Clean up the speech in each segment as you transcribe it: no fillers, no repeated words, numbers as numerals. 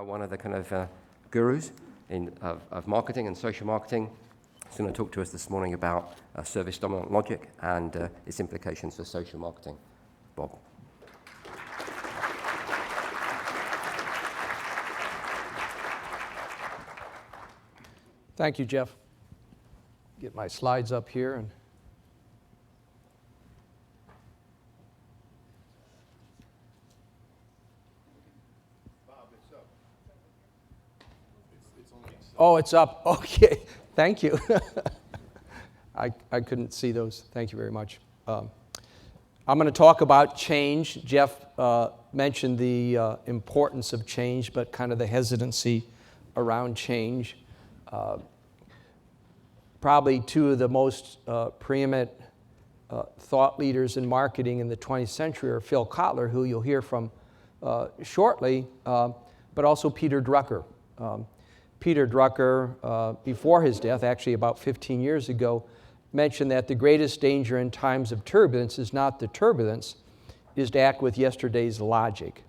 one of the kind of gurus of marketing and social marketing. He's going to talk to us this morning about service-dominant logic and its implications for social marketing. Bob. Thank you, Jeff. Get my slides up here. And Bob, it's up. It's only oh, it's up. Okay. Thank you. I couldn't see those. Thank you very much. I'm going to talk about change. Jeff mentioned the importance of change, but kind of the hesitancy around change. Probably two of the most preeminent thought leaders in marketing in the 20th century are Phil Kotler, who you'll hear from shortly, but also Peter Drucker. Peter Drucker, before his death, actually about 15 years ago, mentioned that the greatest danger in times of turbulence is not the turbulence, is to act with yesterday's logic.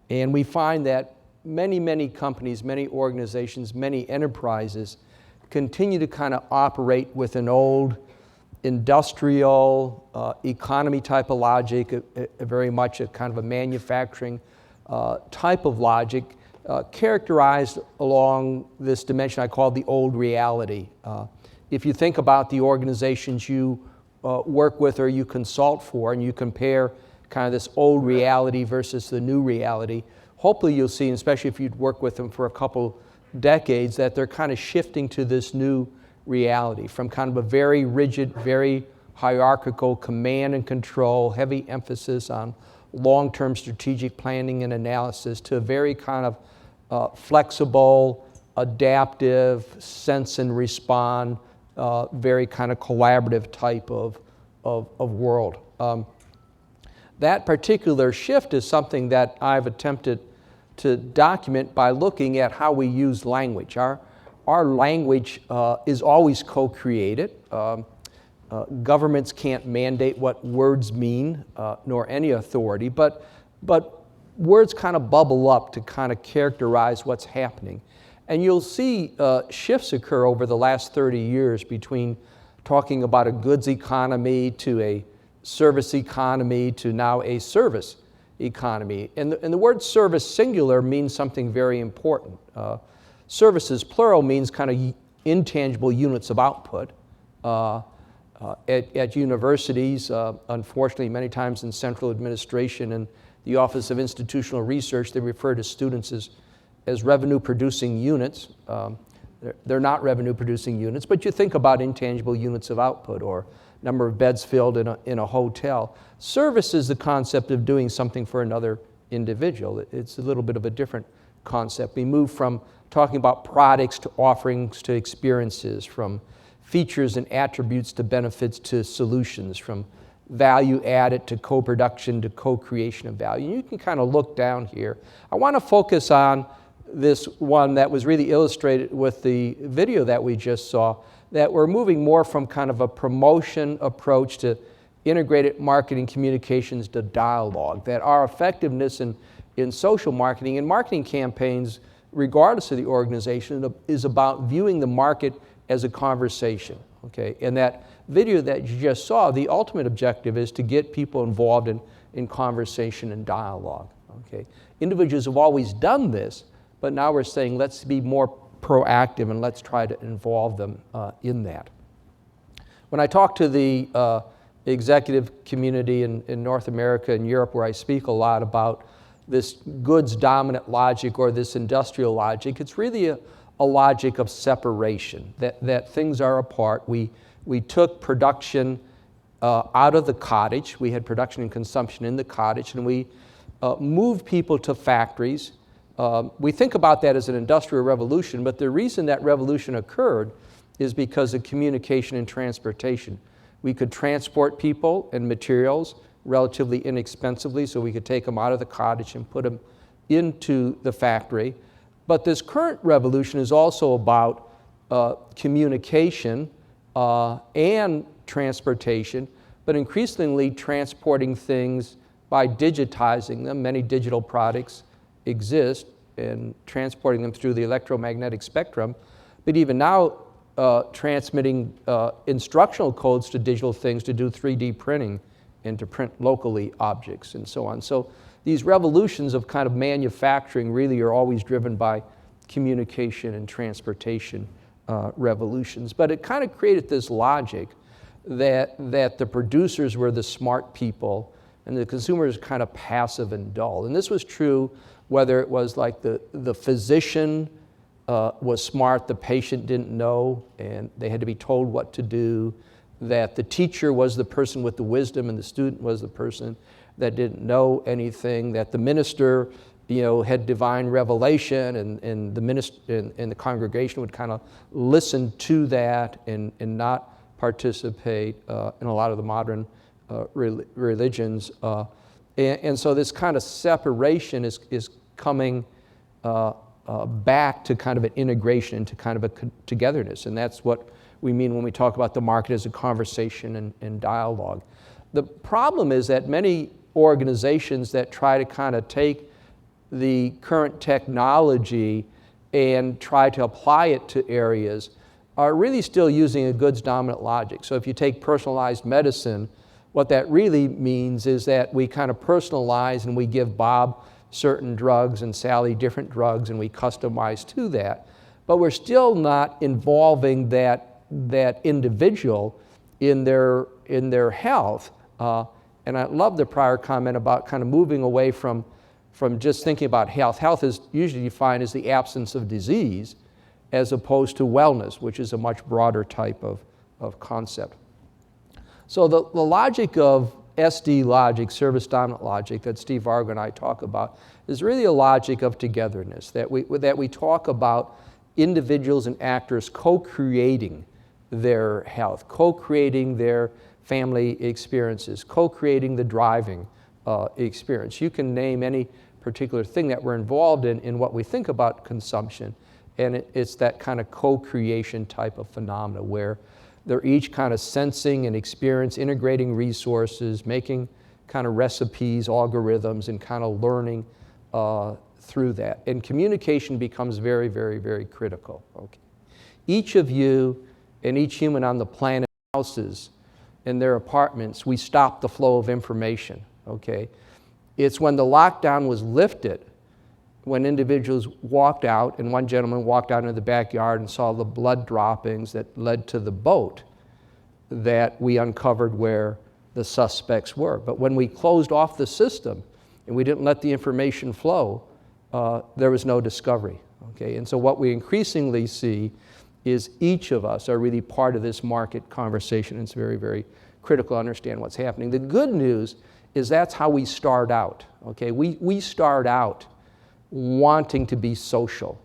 And we find that many companies, many organizations, many enterprises continue to kind of operate with an old industrial economy type of logic, very much a kind of a manufacturing type of logic, characterized along this dimension I call the old reality. If you think about the organizations you work with or you consult for, and you compare kind of this old reality versus the new reality, hopefully you'll see, especially if you'd work with them for a couple decades, that they're kind of shifting to this new reality from kind of a very rigid, very hierarchical command and control, heavy emphasis on long-term strategic planning and analysis, to a very kind of flexible, adaptive, sense and respond, very kind of collaborative type of world. That particular shift is something that I've attempted to document by looking at how we use language. Our language is always co-created. Governments can't mandate what words mean, nor any authority, but words kind of bubble up to kind of characterize what's happening. And you'll see shifts occur over the last 30 years between talking about a goods economy to a service economy to now a service economy. And the word service singular means something very important. Services plural means kind of intangible units of output. At universities, unfortunately, many times in central administration and the Office of Institutional Research, they refer to students as revenue-producing units. They're not revenue-producing units, but you think about intangible units of output or number of beds filled in a hotel. Service is the concept of doing something for another individual. It's a little bit of a different concept. We move from talking about products to offerings to experiences, from features and attributes to benefits to solutions, from value added to co-production to co-creation of value. You can kind of look down here. I want to focus on this one that was really illustrated with the video that we just saw, that we're moving more from kind of a promotion approach to integrated marketing communications to dialogue, that our effectiveness in social marketing and marketing campaigns, regardless of the organization, is about viewing the market as a conversation, okay? And that video that you just saw, the ultimate objective is to get people involved in conversation and dialogue, okay? Individuals have always done this, but now we're saying let's be more proactive and let's try to involve them in that. When I talk to the executive community in North America and Europe, where I speak a lot about this goods dominant logic or this industrial logic, it's really a logic of separation, that things are apart. We took production out of the cottage. We had production and consumption in the cottage, and we moved people to factories. We think about that as an industrial revolution, but the reason that revolution occurred is because of communication and transportation. We could transport people and materials relatively inexpensively, so we could take them out of the cottage and put them into the factory. But this current revolution is also about communication and transportation, but increasingly transporting things by digitizing them. Many digital products exist, and transporting them through the electromagnetic spectrum, but even now transmitting instructional codes to digital things to do 3D printing and to print locally objects and so on. So these revolutions of kind of manufacturing really are always driven by communication and transportation revolutions. But it kind of created this logic that the producers were the smart people and the consumers kind of passive and dull. And this was true whether it was like the physician was smart, the patient didn't know, and they had to be told what to do, that the teacher was the person with the wisdom and the student was the person that didn't know anything, that the minister had divine revelation and the minister and the congregation would kind of listen to that and not participate in a lot of the modern religions. And so this kind of separation is coming back to kind of an integration, into kind of a togetherness. And that's what we mean when we talk about the market as a conversation and dialogue. The problem is that many organizations that try to kind of take the current technology and try to apply it to areas are really still using a goods dominant logic. So if you take personalized medicine, what that really means is that we kind of personalize and we give Bob certain drugs and Sally different drugs and we customize to that. But we're still not involving that individual in their health. And I love the prior comment about kind of moving away from just thinking about health. Health is usually defined as the absence of disease as opposed to wellness, which is a much broader type of concept. So the logic of SD logic, service dominant logic, that Steve Vargo and I talk about, is really a logic of togetherness, that we talk about individuals and actors co-creating their health, co-creating their family experiences, co-creating the driving experience. You can name any particular thing that we're involved in what we think about consumption, and it's that kind of co-creation type of phenomena where they're each kind of sensing and experience, integrating resources, making kind of recipes, algorithms, and kind of learning through that. And communication becomes very, very, very critical. Okay. Each of you and each human on the planet houses in their apartments, we stop the flow of information. Okay. It's when the lockdown was lifted, when individuals walked out, and one gentleman walked out into the backyard and saw the blood droppings that led to the boat, that we uncovered where the suspects were. But when we closed off the system and we didn't let the information flow, there was no discovery. Okay? And so what we increasingly see is each of us are really part of this market conversation. It's very, very critical to understand what's happening. The good news is that's how we start out. Okay? We start out wanting to be social.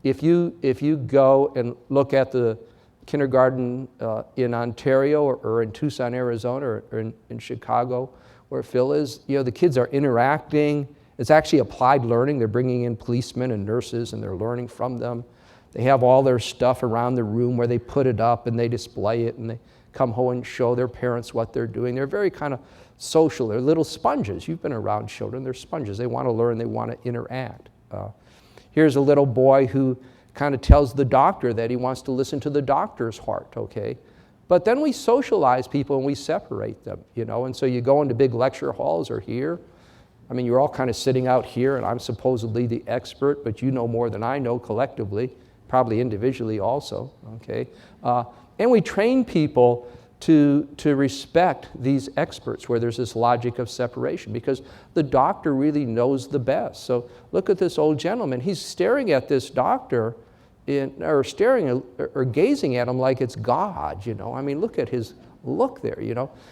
If you go and look at the kindergarten in Ontario or in Tucson, Arizona, or in Chicago, where Phil is, the kids are interacting. It's actually applied learning. They're bringing in policemen and nurses, and they're learning from them. They have all their stuff around the room where they put it up and they display it, and they come home and show their parents what they're doing. They're very kind of social. They're little sponges. You've been around children. They're sponges. They want to learn. They want to interact. Here's a little boy who kind of tells the doctor that he wants to listen to the doctor's heart, okay? But then we socialize people and we separate them, and so you go into big lecture halls or here. I mean, you're all kind of sitting out here, and I'm supposedly the expert, but you know more than I know collectively, probably individually also, okay? And we train people to respect these experts where there's this logic of separation because the doctor really knows the best. So look at this old gentleman. He's staring at this doctor or gazing at him like it's God, I mean, look at his look there,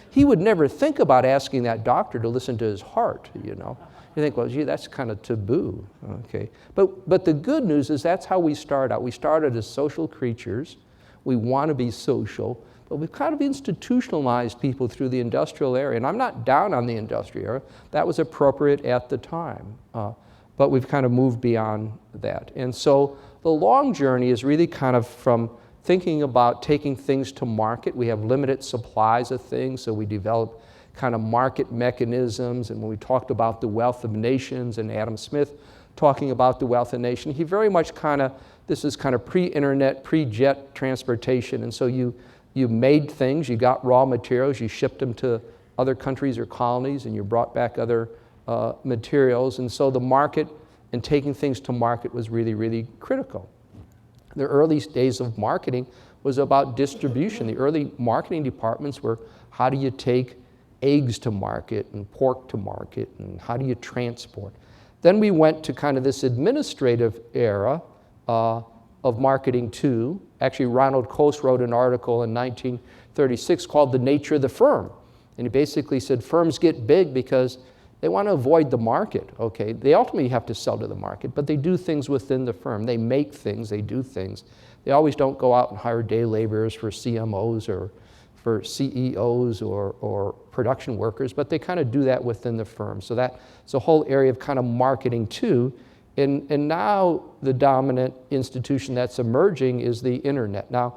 He would never think about asking that doctor to listen to his heart, You think, well, gee, that's kind of taboo, okay? But the good news is that's how we start out. We started as social creatures. We want to be social. But we've kind of institutionalized people through the industrial era. And I'm not down on the industrial era. That was appropriate at the time. But we've kind of moved beyond that. And so the long journey is really kind of from thinking about taking things to market. We have limited supplies of things, so we develop kind of market mechanisms. And when we talked about the wealth of nations and Adam Smith talking about the wealth of the nation. He very much this is kind of pre-internet, pre-jet transportation. And so you made things, you got raw materials, you shipped them to other countries or colonies, and you brought back other materials. And so the market and taking things to market was really, really critical. The early days of marketing was about distribution. The early marketing departments were, how do you take eggs to market and pork to market, and how do you transport? Then we went to kind of this administrative era of marketing too. Actually, Ronald Coase wrote an article in 1936 called The Nature of the Firm. And he basically said firms get big because they want to avoid the market, okay? They ultimately have to sell to the market, but they do things within the firm. They make things, they do things. They always don't go out and hire day laborers for CMOs or for CEOs or production workers, but they kind of do that within the firm. So that's a whole area of kind of marketing too. And now the dominant institution that's emerging is the internet. Now,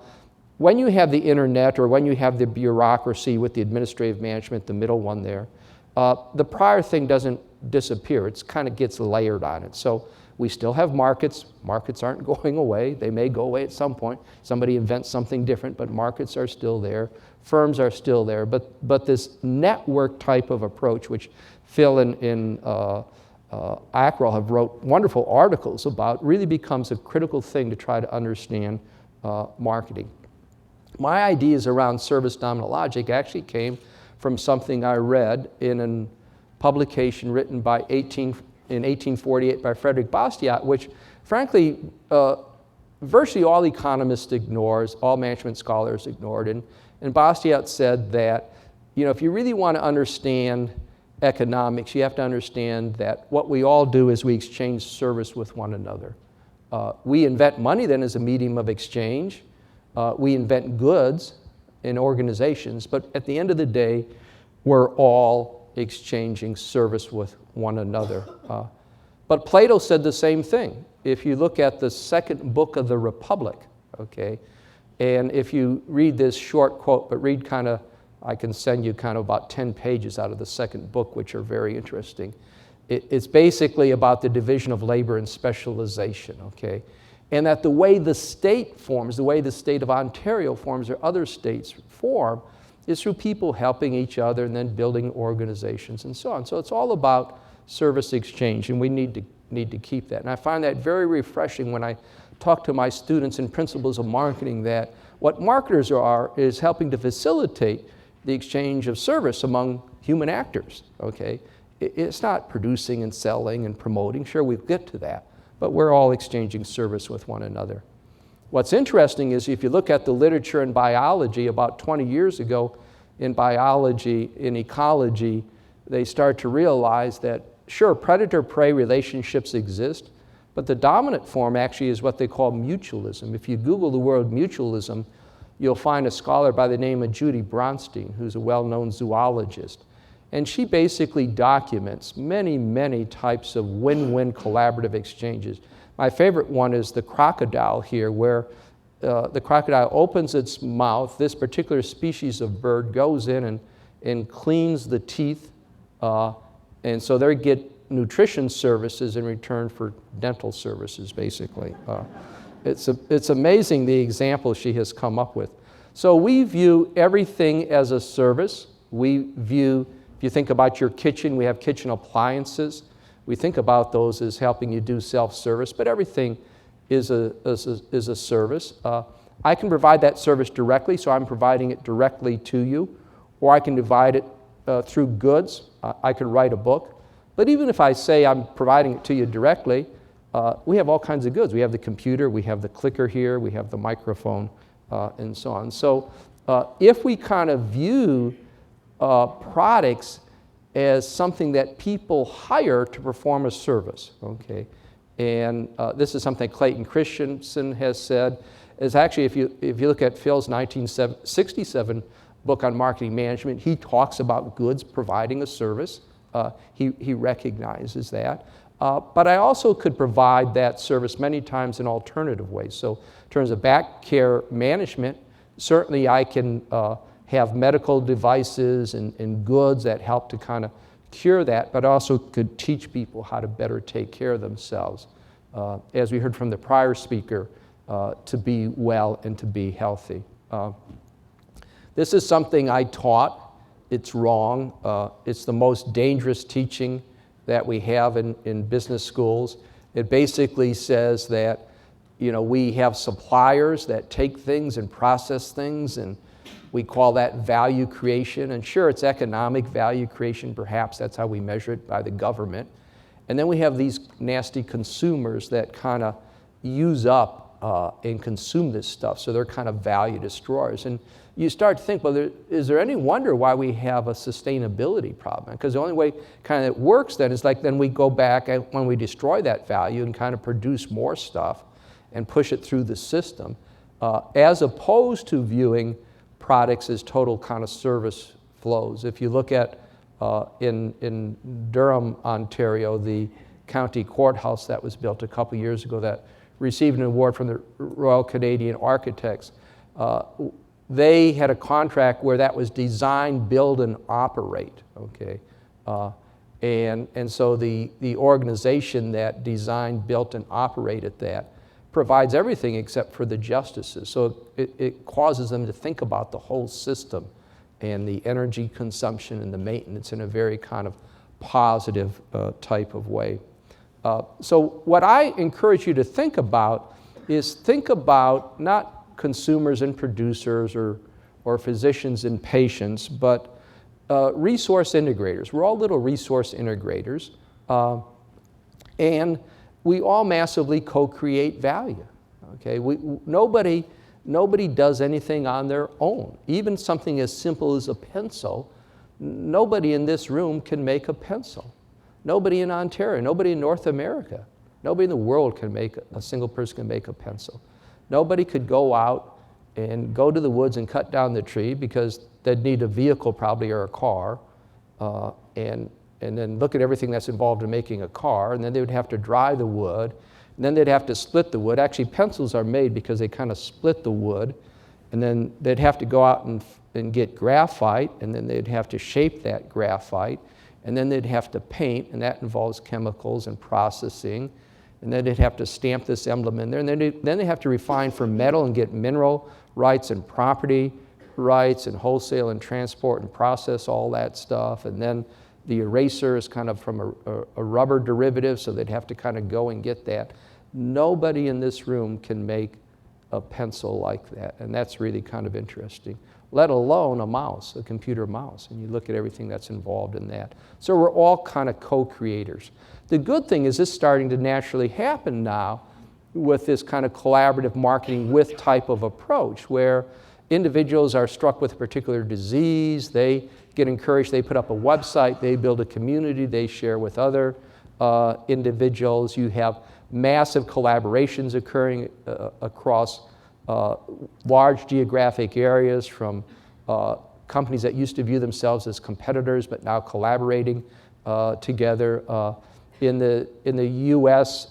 when you have the internet or when you have the bureaucracy with the administrative management, the middle one there, the prior thing doesn't disappear. It kind of gets layered on it. So we still have markets. Markets aren't going away. They may go away at some point. Somebody invents something different, but markets are still there. Firms are still there. But this network type of approach, which Phil and Ackrell have wrote wonderful articles about, really becomes a critical thing to try to understand marketing. My ideas around service dominant logic actually came from something I read in a publication written in 1848 by Frederick Bastiat, which frankly virtually all economists ignores, all management scholars ignored. And Bastiat said that, if you really want to understand economics, you have to understand that what we all do is we exchange service with one another. We invent money then as a medium of exchange. We invent goods in organizations, but at the end of the day, we're all exchanging service with one another. But Plato said the same thing. If you look at the second book of the Republic, okay, and if you read this short quote, but read I can send you about 10 pages out of the second book, which are very interesting. It's basically about the division of labor and specialization, okay? And that the way the state forms, the way the state of Ontario forms or other states form, is through people helping each other and then building organizations and so on. So it's all about service exchange, and we need to keep that. And I find that very refreshing when I talk to my students in principles of marketing, that what marketers are is helping to facilitate the exchange of service among human actors, okay? It's not producing and selling and promoting. Sure, we'll get to that, but we're all exchanging service with one another. What's interesting is if you look at the literature in biology, about 20 years ago in biology, in ecology, they start to realize that, sure, predator-prey relationships exist, but the dominant form actually is what they call mutualism. If you Google the word mutualism, you'll find a scholar by the name of Judy Bronstein, who's a well-known zoologist. And she basically documents many, many types of win-win collaborative exchanges. My favorite one is the crocodile here, where the crocodile opens its mouth. This particular species of bird goes in and cleans the teeth, and so they get nutrition services in return for dental services, basically. It's amazing the example she has come up with. So we view everything as a service. We view, if you think about your kitchen, we have kitchen appliances. We think about those as helping you do self-service, but everything is a service. I can provide that service directly, so I'm providing it directly to you, or I can divide it through goods. I could write a book. But even if I say I'm providing it to you directly, we have all kinds of goods. We have the computer, we have the clicker here, we have the microphone, and so on. So if we kind of view products as something that people hire to perform a service, okay? And this is something Clayton Christensen has said, is actually, if you look at Phil's 1967 book on marketing management, he talks about goods providing a service. He recognizes that. But I also could provide that service many times in alternative ways. So in terms of back care management, certainly I can have medical devices and goods that help to kind of cure that, but also could teach people how to better take care of themselves, as we heard from the prior speaker, to be well and to be healthy. This is something I taught. It's wrong. It's the most dangerous teaching that we have in business schools. It basically says that, you know, we have suppliers that take things and process things, and we call that value creation. And sure, it's economic value creation. Perhaps that's how we measure it by the government. And then we have these nasty consumers that kind of use up and consume this stuff. So they're kind of value destroyers. And you start to think, well, is there any wonder why we have a sustainability problem? Because the only way kind of it works then is like then we go back and when we destroy that value and kind of produce more stuff and push it through the system, as opposed to viewing products as total kind of service flows. If you look at in Durham, Ontario, the county courthouse that was built a couple years ago that received an award from the Royal Canadian Architects, they had a contract where that was design, build, and operate, okay? And so the organization that designed, built, and operated that provides everything except for the justices. So it causes them to think about the whole system and the energy consumption and the maintenance in a very kind of positive type of way. So what I encourage you to think about is think about not consumers and producers or physicians and patients, but resource integrators. We're all little resource integrators, and we all massively co-create value. Okay, nobody does anything on their own. Even something as simple as a pencil, nobody in this room can make a pencil. Nobody in Ontario, nobody in North America, nobody in the world can make, a single person can make a pencil. Nobody could go out and go to the woods and cut down the tree because they'd need a vehicle probably or a car, and then look at everything that's involved in making a car, and then they would have to dry the wood, and then they'd have to split the wood. Actually, pencils are made because they kind of split the wood, and then they'd have to go out and get graphite, and then they'd have to shape that graphite, and then they'd have to paint, and that involves chemicals and processing, and then they'd have to stamp this emblem in there, and then they have to refine for metal and get mineral rights and property rights and wholesale and transport and process all that stuff, and then the eraser is kind of from a rubber derivative, so they'd have to kind of go and get that. Nobody in this room can make a pencil like that, and that's really kind of interesting, let alone a mouse, a computer mouse, and you look at everything that's involved in that. So we're all kind of co-creators. The good thing is this is starting to naturally happen now with this kind of collaborative marketing with type of approach where individuals are struck with a particular disease, they get encouraged, they put up a website, they build a community, they share with other individuals. You have massive collaborations occurring across large geographic areas from companies that used to view themselves as competitors but now collaborating together. In the US,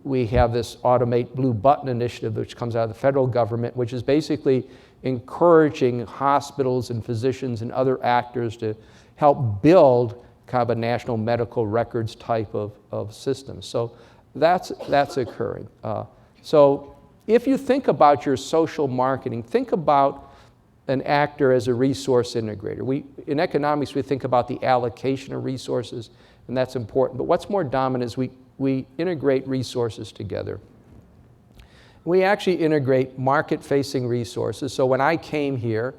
we have this Automate Blue Button initiative which comes out of the federal government, which is basically encouraging hospitals and physicians and other actors to help build kind of a national medical records type of system. So that's occurring. So if you think about your social marketing, think about an actor as a resource integrator. In economics, we think about the allocation of resources, and that's important. But what's more dominant is we integrate resources together. We actually integrate market-facing resources. So when I came here,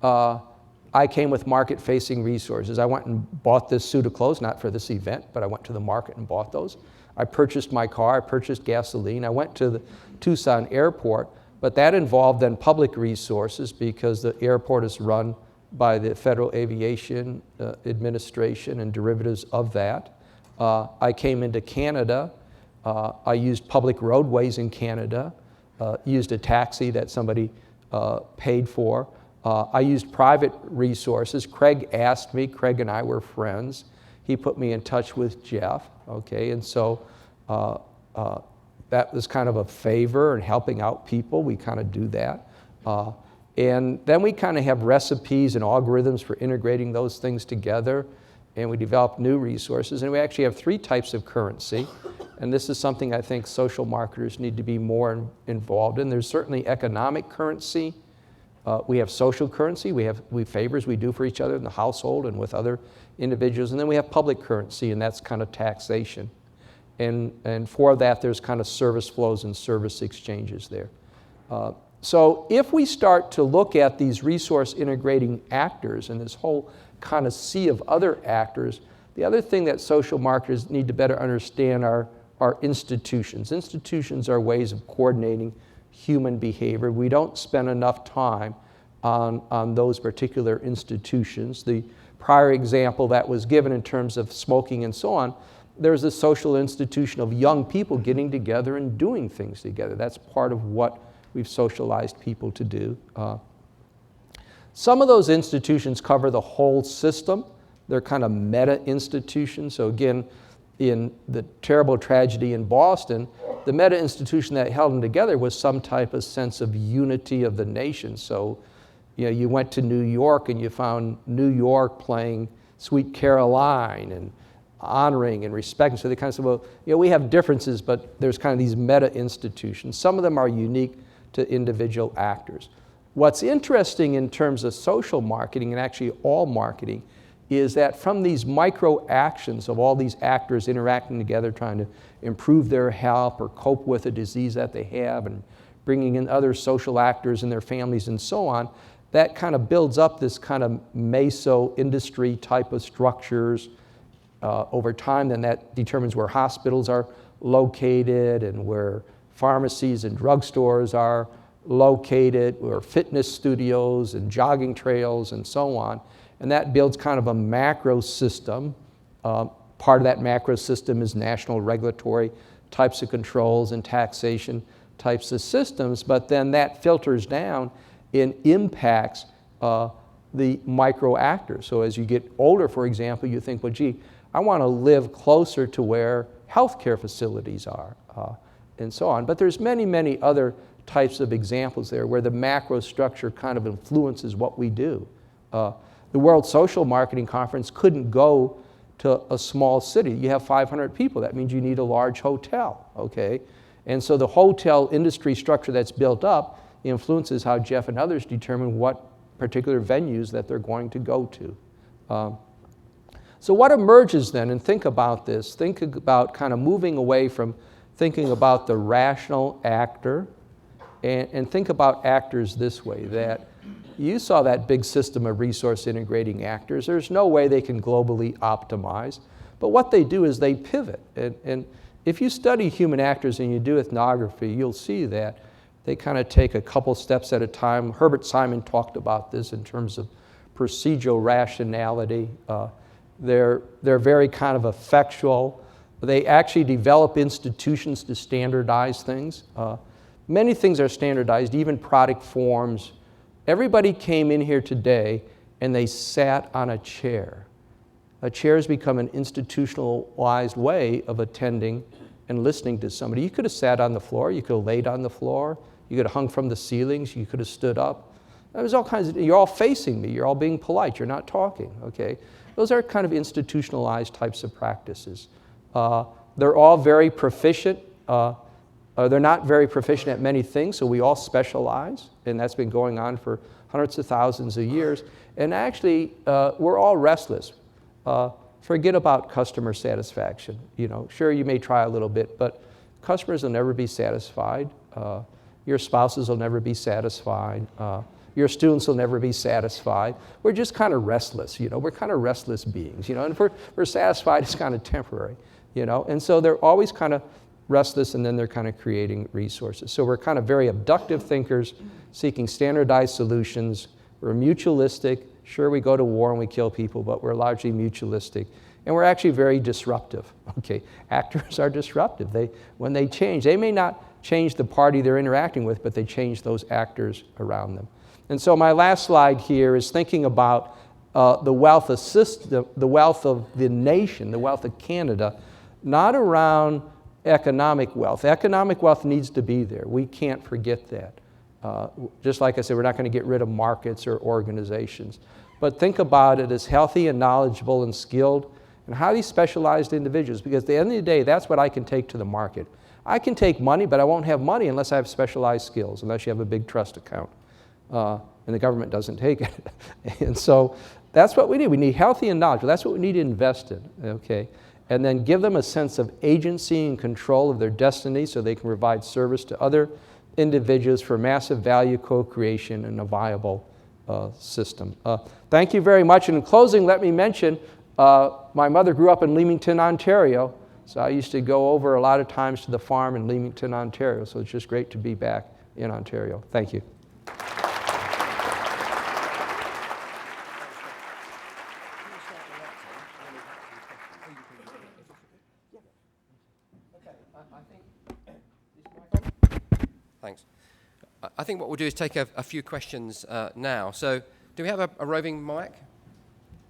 I came with market-facing resources. I went and bought this suit of clothes, not for this event, but I went to the market and bought those. I purchased my car, I purchased gasoline. I went to the Tucson airport, but that involved then public resources because the airport is run by the Federal Aviation Administration and derivatives of that. I came into Canada. I used public roadways in Canada, used a taxi that somebody paid for. I used private resources. Craig asked me, Craig and I were friends. He put me in touch with Jeff, okay? And so that was kind of a favor and helping out people. We kind of do that. And then we kind of have recipes and algorithms for integrating those things together. and we develop new resources, and we actually have 3 types of currency, and this is something I think social marketers need to be more involved in. There's certainly economic currency. We have social currency. We have favors we do for each other in the household and with other individuals, and then we have public currency, and that's kind of taxation. And for that, there's kind of service flows and service exchanges there. So if we start to look at these resource integrating actors and this whole kind of sea of other actors, the other thing that social marketers need to better understand are institutions. Institutions are ways of coordinating human behavior. We don't spend enough time on those particular institutions. The prior example that was given in terms of smoking and so on, there's a social institution of young people getting together and doing things together. That's part of what we've socialized people to do. Some of those institutions cover the whole system. They're kind of meta institutions. So again, in the terrible tragedy in Boston, the meta institution that held them together was some type of sense of unity of the nation. So, you went to New York and you found New York playing Sweet Caroline and honoring and respecting. So they kind of said, well, we have differences, but there's kind of these meta institutions. Some of them are unique to individual actors. What's interesting in terms of social marketing, and actually all marketing, is that from these micro actions of all these actors interacting together, trying to improve their health or cope with a disease that they have, and bringing in other social actors and their families and so on, that kind of builds up this kind of meso industry type of structures over time. Then that determines where hospitals are located and where pharmacies and drugstores are located, where fitness studios and jogging trails and so on. And that builds kind of a macro system. Part of that macro system is national regulatory types of controls and taxation types of systems, but then that filters down and impacts the micro actors. So as you get older, for example, you think, well, gee, I want to live closer to where healthcare facilities are, and so on. But there's many, many other types of examples there where the macro structure kind of influences what we do. The World Social Marketing Conference couldn't go to a small city. You have 500 people. That means you need a large hotel, okay? And so the hotel industry structure that's built up influences how Jeff and others determine what particular venues that they're going to go to. So what emerges then, and think about this, think about kind of moving away from thinking about the rational actor and think about actors this way, that you saw that big system of resource integrating actors. There's no way they can globally optimize, but what they do is they pivot. And if you study human actors and you do ethnography, you'll see that they kind of take a couple steps at a time. Herbert Simon talked about this in terms of procedural rationality. They're very kind of effectual. They actually develop institutions to standardize things. Many things are standardized, even product forms. Everybody came in here today and they sat on a chair. A chair has become an institutionalized way of attending and listening to somebody. You could have sat on the floor, you could have laid on the floor, you could have hung from the ceilings, you could have stood up. There's all kinds of, you're all facing me, you're all being polite, you're not talking, okay? Those are kind of institutionalized types of practices. They're all very proficient. They're not very proficient at many things, so we all specialize, and that's been going on for hundreds of thousands of years. And actually, we're all restless. Forget about customer satisfaction. Sure, you may try a little bit, but customers will never be satisfied. Your spouses will never be satisfied. Your students will never be satisfied. We're just kind of restless, We're kind of restless beings, And if we're satisfied, it's kind of temporary, And so they're always kind of restless, and then they're kind of creating resources. So we're kind of very abductive thinkers, seeking standardized solutions. We're mutualistic. Sure, we go to war and we kill people, but we're largely mutualistic. And we're actually very disruptive, okay? Actors are disruptive. When they change, they may not change the party they're interacting with, but they change those actors around them. And so my last slide here is thinking about the wealth of the nation, the wealth of Canada, not around economic wealth. Economic wealth needs to be there. We can't forget that. Just like I said, we're not going to get rid of markets or organizations. but think about it as healthy and knowledgeable and skilled and highly specialized individuals, because at the end of the day, that's what I can take to the market. I can take money, but I won't have money unless I have specialized skills, unless you have a big trust account. And the government doesn't take it. And so that's what we need. We need healthy and knowledgeable. That's what we need to invest in, okay? And then give them a sense of agency and control of their destiny so they can provide service to other individuals for massive value co-creation and a viable system. Thank you very much. And in closing, let me mention, my mother grew up in Leamington, Ontario, so I used to go over a lot of times to the farm in Leamington, Ontario, so it's just great to be back in Ontario. Thank you. Thanks. I think what we'll do is take a few questions now. So do we have a roving mic?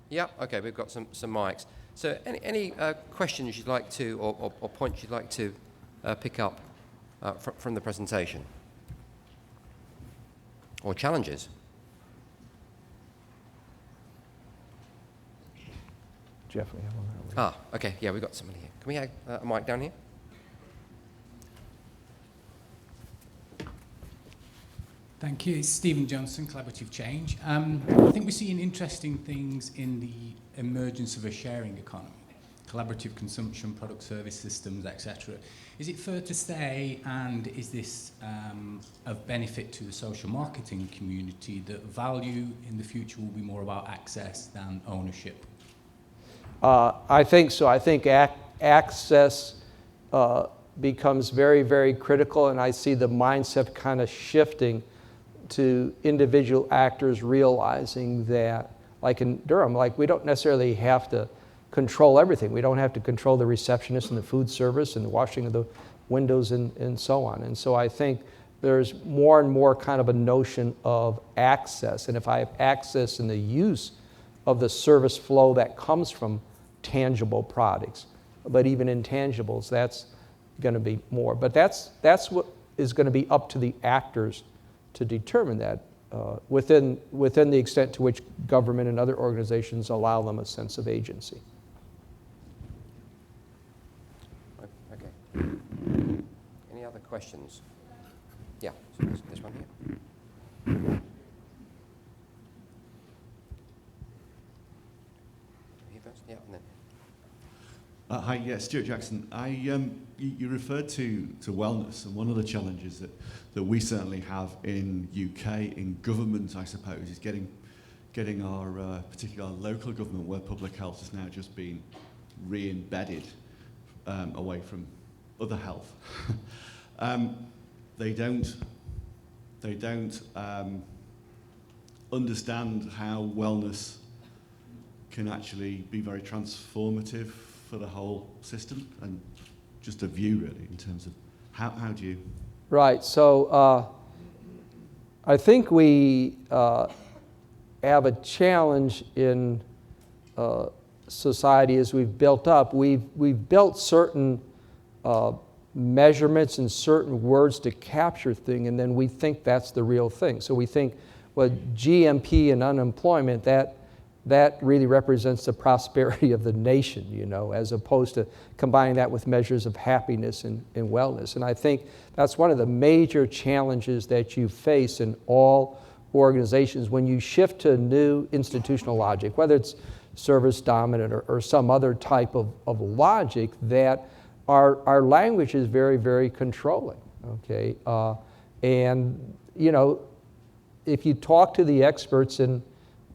Yeah, okay, we've got some mics. So any questions you'd like to, or points you'd like to pick up from the presentation? Or challenges? Jeff, we have one. Okay, yeah, we've got somebody here. Can we have a mic down here? Thank you. It's Stephen Johnson, Collaborative Change. I think we're seeing interesting things in the emergence of a sharing economy, collaborative consumption, product service systems, etc. Is it fair to say, and is this of benefit to the social marketing community, that value in the future will be more about access than ownership? I think so. I think access becomes very, very critical, and I see the mindset kind of shifting to individual actors realizing that, like in Durham, like we don't necessarily have to control everything. We don't have to control the receptionist and the food service and the washing of the windows and so on. And so I think there's more and more kind of a notion of access. And if I have access in the use of the service flow that comes from tangible products, but even intangibles, that's going to be more. But that's what is going to be up to the actors to determine that within the extent to which government and other organizations allow them a sense of agency. Okay. Any other questions? Yeah, so this one here. Here first, yeah, and then. Hi, yeah, Stuart Jackson. You referred to wellness, and one of the challenges that we certainly have in UK, in government, I suppose, is getting our, particularly our local government, where public health has now just been re-embedded away from other health. They don't understand how wellness can actually be very transformative for the whole system, and just a view really in terms of how do you... Right, so I think we have a challenge in society as we've built up. We've built certain measurements and certain words to capture things, and then we think that's the real thing. So we think, well, GMP and unemployment, that really represents the prosperity of the nation, you know, as opposed to combining that with measures of happiness and wellness. And I think that's one of the major challenges that you face in all organizations when you shift to new institutional logic, whether it's service dominant or some other type of logic, that our language is very, very controlling, okay? And, you know, if you talk to the experts in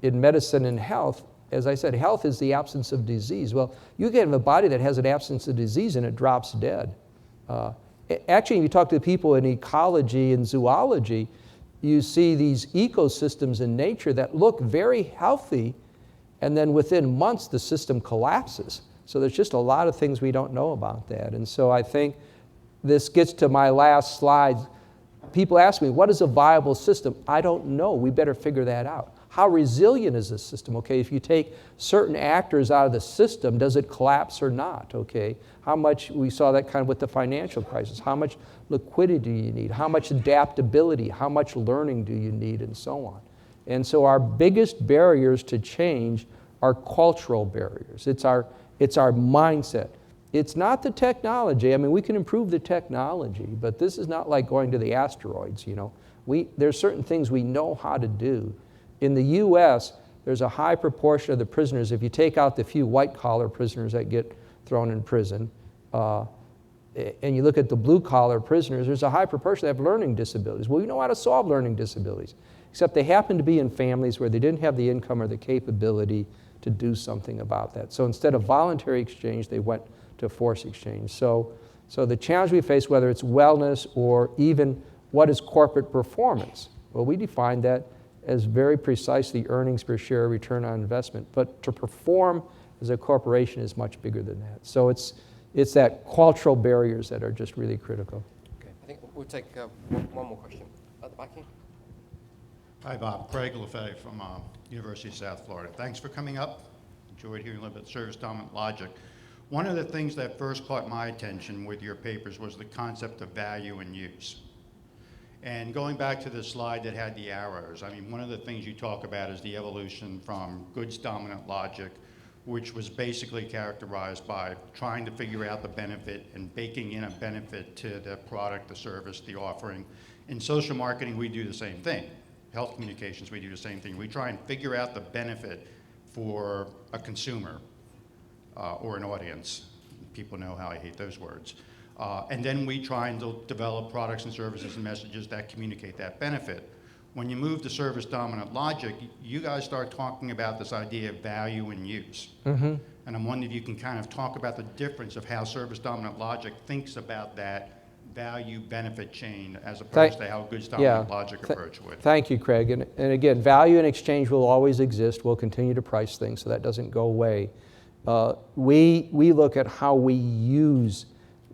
medicine and health, as I said, health is the absence of disease. Well, you can have a body that has an absence of disease and it drops dead. Actually, if you talk to the people in ecology and zoology, you see these ecosystems in nature that look very healthy, and then within months the system collapses. So there's just a lot of things we don't know about that. And so I think this gets to my last slide. People ask me, what is a viable system? I don't know. We better figure that out. How resilient is this system? Okay, if you take certain actors out of the system, does it collapse or not? Okay, how much, we saw that kind of with the financial crisis. How much liquidity do you need? How much adaptability? How much learning do you need? And so on. And so our biggest barriers to change are cultural barriers. It's our mindset. It's not the technology. I mean, we can improve the technology, but this is not like going to the asteroids, you know. There's certain things we know how to do. In the U.S., there's a high proportion of the prisoners, if you take out the few white-collar prisoners that get thrown in prison, and you look at the blue-collar prisoners, there's a high proportion that have learning disabilities. Well, we know how to solve learning disabilities, except they happen to be in families where they didn't have the income or the capability to do something about that. So instead of voluntary exchange, they went to forced exchange. So the challenge we face, whether it's wellness or even what is corporate performance, well, we define that as very precisely earnings per share, return on investment. But to perform as a corporation is much bigger than that. So it's that cultural barriers that are just really critical. Okay, I think we'll take one more question. At the back here. Hi, Bob. Craig LaFay from University of South Florida. Thanks for coming up. Enjoyed hearing a little bit of service-dominant logic. One of the things that first caught my attention with your papers was the concept of value and use. And going back to the slide that had the arrows, I mean, one of the things you talk about is the evolution from goods-dominant logic, which was basically characterized by trying to figure out the benefit and baking in a benefit to the product, the service, the offering. In social marketing, we do the same thing. Health communications, we do the same thing. We try and figure out the benefit for a consumer or an audience. People know how I hate those words. And then we try and develop products and services and messages that communicate that benefit. When you move to service-dominant logic, you guys start talking about this idea of value and use. Mm-hmm. And I'm wondering if you can kind of talk about the difference of how service-dominant logic thinks about that value-benefit chain as opposed to how goods-dominant logic approach would. Thank you, Craig. And again, value and exchange will always exist. We'll continue to price things, so that doesn't go away. We look at how we use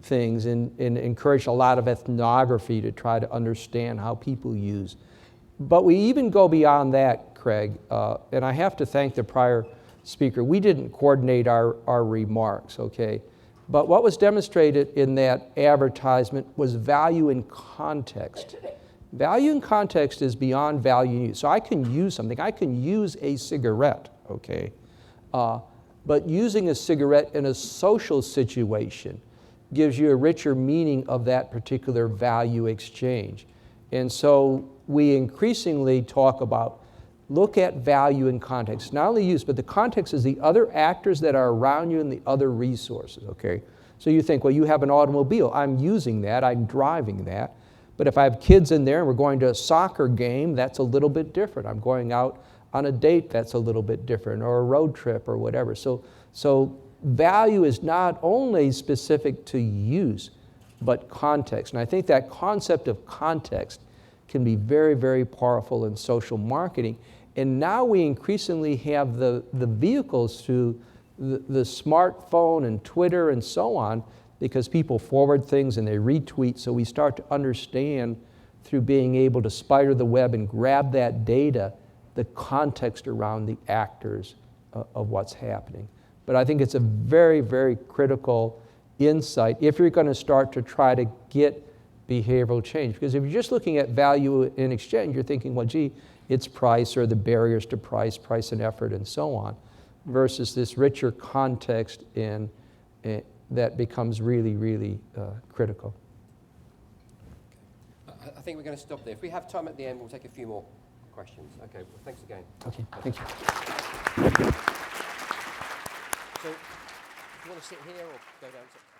things and encourage a lot of ethnography to try to understand how people use. But we even go beyond that, Craig, and I have to thank the prior speaker. We didn't coordinate our remarks, okay? But what was demonstrated in that advertisement was value in context. Value in context is beyond value in use. So I can use something. I can use a cigarette, okay? But using a cigarette in a social situation gives you a richer meaning of that particular value exchange. And so we increasingly talk about, look at value in context. Not only use, but the context is the other actors that are around you and the other resources, okay? So you think, well, you have an automobile. I'm using that. I'm driving that. But if I have kids in there and we're going to a soccer game, that's a little bit different. I'm going out on a date, that's a little bit different, or a road trip or whatever. So value is not only specific to use, but context. And I think that concept of context can be very, very powerful in social marketing. And now we increasingly have the vehicles through the smartphone and Twitter and so on, because people forward things and they retweet. So we start to understand through being able to spider the web and grab that data, the context around the actors of what's happening. But I think it's a very, very critical insight if you're going to start to try to get behavioral change. Because if you're just looking at value in exchange, you're thinking, well, gee, it's price or the barriers to price and effort and so on, versus this richer context that becomes really, really critical. I think we're going to stop there. If we have time at the end, we'll take a few more questions. Okay, well, thanks again. Okay, thank you. So, do you want to sit here or go down to...